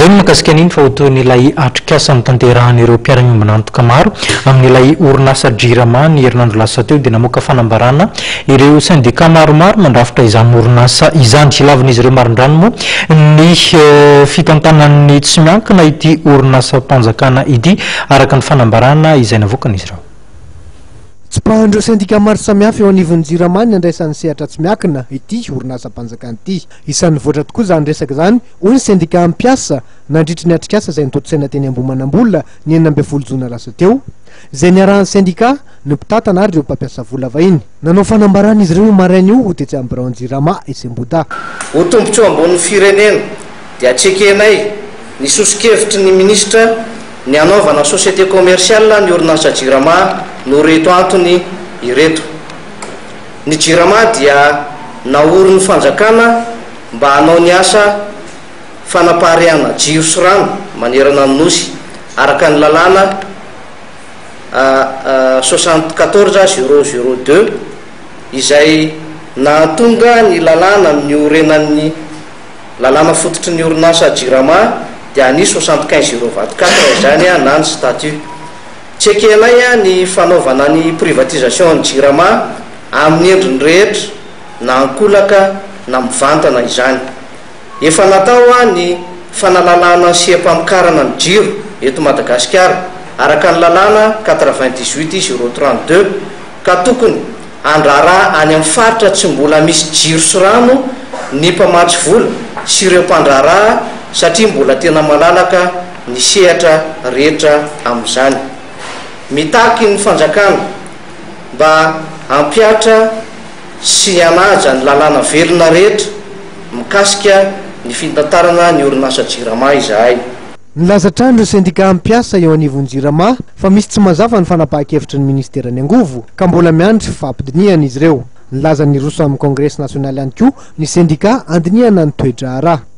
zay no makasika an'iny fa otoan'ilay atrikasa mitanterahan'ireo mpiara-miombana antoka maro amin'ilay orinasa Jirama ny herinandro lasa teo dia namoaka fanambarana ireo syndika maromaro mandrafitra izany orinasa izany. Ilavin'izy ireo marindrano moa ny fitantanan'ny tsy miankina ity orinasa mpanjakana ity araka ny fanambarana izay navoakan'izy ireo. Tsypahandreo syndika maro samihafa eo anivon'ny Jirama ny andraisan'ny sehatra tsy miankina ity orinasa mpanjakana ity. Isan'ny voatra tokoa zany resaka zany hoy ny syndika ampiasa nandritry ny atrikasa izay nitototsaina teny Ambohimanambola ny 9 Jona lasa teo. Izay niarahan'ny syndika ny mpitantana ary ireo mpampiasa vola vahiny. Nanao fanambarana izy ireo maraina io ho tetsy amin'ny Birao Jirama Isemboda. Ho tombotsoa ambony firenena dia atsekenay ny sosokevitry ny ministra ny anaovana société commerciale ny orinasa Jirama no reto antony ireto. Ny Jirama dia naorin'ny fanjakana mba hanao ny asa fanapahariana jiro sy rano manerana ny nosy araka ny lalàna 74 002 izay nahatonga ny lalàna amin'ny orenan'ny lalàna fototry ny orinasa Jirama dia anisy 75 024 izany na ny statut. Tsekenay ny fanaovana ny privatisation ny Jirama amin'ny endriny rehetra na ankolaka na mivantana izany. Efa natao ny fanalalana siam-pamokarana ny jiro eto Madagasikara araka ny lalàna 98 032 ka tokony andrarà any amin'ny faritra tsy mbola misy jiro sy rano ny mpamatsy vola sy ireo mpandrarà satria mbola tena malalaka ny sehatra rehetra amin'izany. Mitaky ny fanjakana mba hampiatra sy hanaja ny lalàna velona rehetra mikasika ny fitantarana ny orinasa Jirama izahay. Nilaza trano ireo syndika ampiasa eo anivon'ny Jirama fa misy tsy mazava ny fanapahan-kevitry ny ministeran'ny Angovo ka mbola miandry fampidiniana izy ireo. Nilaza ny roso amin'ny Congrès national ihany koa ny syndika andiniana ny toe-draharaha.